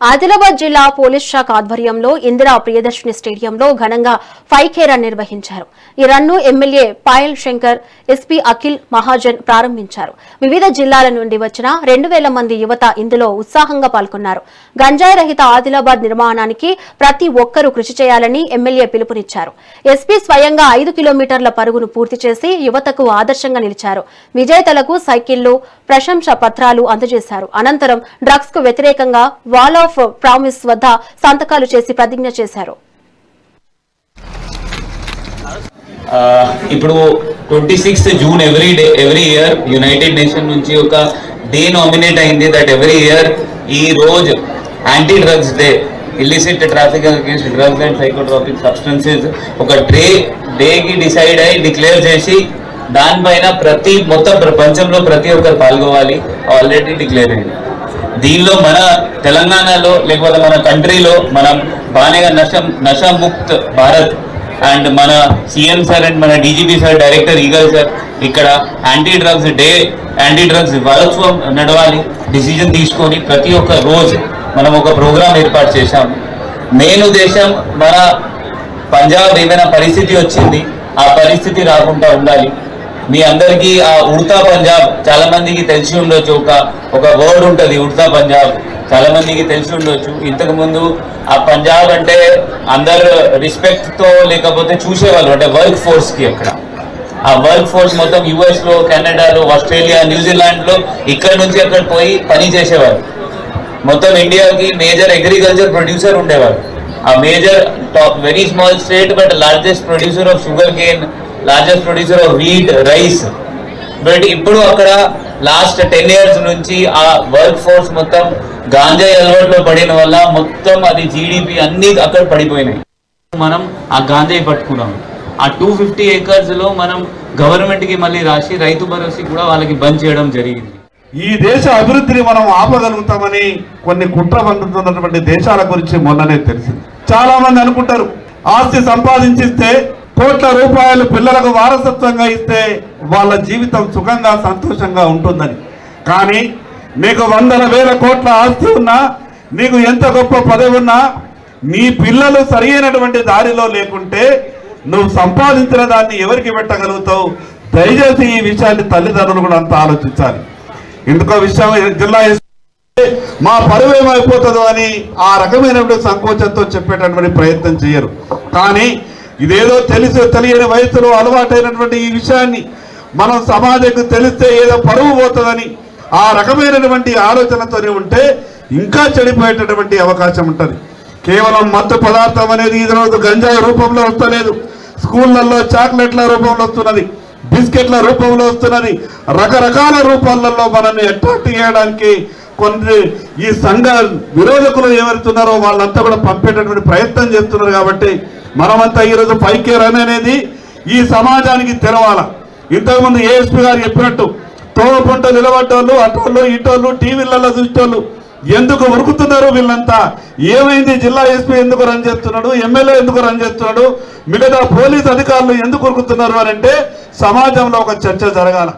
ఆదిలాబాద్ జిల్లా పోలీస్ శాఖ ఆధ్వర్యంలో ఇందిరా ప్రియదర్శిని స్టేడియంలో ఘనంగా 5K రన్ నిర్వహించారు. ఈ run MLA Payal Shankar, SP Akhil Mahajan ప్రారంభించారు. వివిధ జిల్లాల నుండి వచ్చిన 2000 మంది యువత ఇందులో ఉత్సాహంగా పాల్గొన్నారు. గంజాయి రహిత ఆదిలాబాద్ నిర్మాణానికి ప్రతి ఒక్కరూ కృషి చేయాలని ఎమ్మెల్యే పిలుపునిచ్చారు. ఎస్పీ స్వయంగా 5 కిలోమీటర్ల పరుగును పూర్తి చేసి యువతకు ఆదర్శంగా నిలిచారు. విజేతలకు సైకిళ్లు, ప్రశంసా పత్రాలు అందజేశారు. అనంతరం డ్రగ్స్ కు వ్యతిరేకంగా వాల్ ఆఫ్ ప్రామిస్ వద్ద సంతకాలు చేసి ప్రతిజ్ఞ చేశారు. ఇప్పుడు 26th June every year United nation నుంచి ఒక డే నామినేట్ అయింది. దట్ ఎవ్రీ ఇయర్ ఈ రోజు anti drugs day, illicit traffic against drugs and psychotropic substances ఒక డేకి డిసైడ్ అయ్యి డిక్లేర్ చేసి దానిపైన మొత్తం ప్రపంచంలో ప్రతి ఒక్కరు పాల్గొవాలి. ఆల్రెడీ డిక్లేర్ అయింది. దీనిలో మన తెలంగాణలో లేకపోతే మన కంట్రీలో మనం బాగా నషాముక్త్ భారత్ అండ్ మన సీఎం సార్ అండ్ మన DGP sir, director eagle sir ఇక్కడ anti drugs day, anti drugs వారోత్సవం నడవాలి డిసిజన్ తీసుకొని ప్రతి ఒక్క రోజు మనం ఒక ప్రోగ్రాం ఏర్పాటు చేశాము. మెయిన్ ఉద్దేశం మన పంజాబ్ ఏమైనా పరిస్థితి వచ్చింది, ఆ పరిస్థితి రాకుండా ఉండాలి. మీ అందరికీ ఆ ఉడతా పంజాబ్ చాలా మందికి తెలిసి ఉండొచ్చు. ఒక వర్డ్ ఉంటుంది ఉడతా పంజాబ్, చాలా మందికి తెలిసి ఉండొచ్చు. ఇంతకు ముందు ఆ పంజాబ్ అంటే అందరు రెస్పెక్ట్ తో లేకపోతే చూసేవాళ్ళు, అంటే వర్క్ ఫోర్స్ కి. అక్కడ ఆ వర్క్ ఫోర్స్ మొత్తం US లో, కెనడాలో, ఆస్ట్రేలియా, న్యూజిలాండ్ లో ఇక్కడ నుంచి అక్కడ పోయి పని చేసేవారు. మొత్తం ఇండియాకి మేజర్ అగ్రికల్చర్ ప్రొడ్యూసర్ ఉండేవారు. ఆ major very small state but largest producer of sugar cane, largest producer of wheat, rice. But ఇప్పుడు అక్కడ లాస్ట్ 10 years నుంచి ఆ వర్క్ ఫోర్స్ మొత్తం గాంజాయి అలవాట్లో పడిన వల్ల మొత్తం అది జీడిపి అన్ని అక్కడ పడిపోయినాయి. మనం ఆ గాంజాయి పట్టుకున్నాం. ఆ 250 acres లో మనం గవర్నమెంట్ కి మళ్ళీ రాసి రైతు భరోసా కూడా వాళ్ళకి బంద్ చేయడం జరిగింది. ఈ దేశ అభివృద్ధిని మనం ఆపగలుగుతామని కొన్ని కుట్ర పండుతున్నటువంటి దేశాల గురించి మొన్ననే తెలిసింది. చాలా మంది అనుకుంటారు ఆస్తి సంపాదించిస్తే, కోట్ల రూపాయలు పిల్లలకు వారసత్వంగా ఇస్తే వాళ్ళ జీవితం సుఖంగా సంతోషంగా ఉంటుందని. కానీ నీకు 100,000 కోట్ల ఆస్తి ఉన్నా, నీకు ఎంత గొప్ప పదవి ఉన్నా, నీ పిల్లలు సరి అయినటువంటి దారిలో లేకుంటే నువ్వు సంపాదించిన దాన్ని ఎవరికి పెట్టగలుగుతావు? దయచేసి ఈ విషయాన్ని తల్లిదండ్రులు కూడా అంతా ఆలోచించాలి. ఇందుకో విషయం జిల్లా మా పరువు ఏమైపోతుందో అని ఆ రకమైనటువంటి సంకోచంతో చెప్పేటటువంటి ప్రయత్నం చేయరు. కానీ ఇదేదో తెలియని వయసులో అలవాటైనటువంటి ఈ విషయాన్ని మనం సమాజంకు తెలిస్తే ఏదో పరువు పోతుందని ఆ రకమైనటువంటి ఆలోచనతోనే ఉంటే ఇంకా చెడిపోయేటటువంటి అవకాశం ఉంటుంది. కేవలం మత్తు పదార్థం అనేది ఈరోజు గంజాయి రూపంలో వస్తలేదు, స్కూళ్ళల్లో చాక్లెట్ల రూపంలో వస్తున్నది, బిస్కెట్ల రూపంలో వస్తున్నది. రకరకాల రూపాలలో మనల్ని అట్రాక్ట్ చేయడానికి కొన్ని ఈ సంఘ విరోధకులు ఎవరుతున్నారో వాళ్ళంతా కూడా పంపేటటువంటి ప్రయత్నం చేస్తున్నారు. కాబట్టి మనమంతా ఈరోజు 5K రన్ అనేది ఈ సమాజానికి తెలవాల. ఇంతకుముందు ఏఎస్పీ గారు చెప్పినట్టు తోపుంట నిలబడ్డోళ్ళు, అటోళ్ళు, ఇటోళ్ళు, టీవీలలో చూసేటోళ్ళు ఎందుకు ఉరుకుతున్నారు? వీళ్ళంతా ఏమైంది? జిల్లా ఎస్పీ ఎందుకు రన్ చేస్తున్నాడు, ఎమ్మెల్యే ఎందుకు రన్ చేస్తున్నాడు, మిగతా పోలీస్ అధికారులు ఎందుకు ఉరుకుతున్నారు అని అంటే సమాజంలో ఒక చర్చ జరగాల.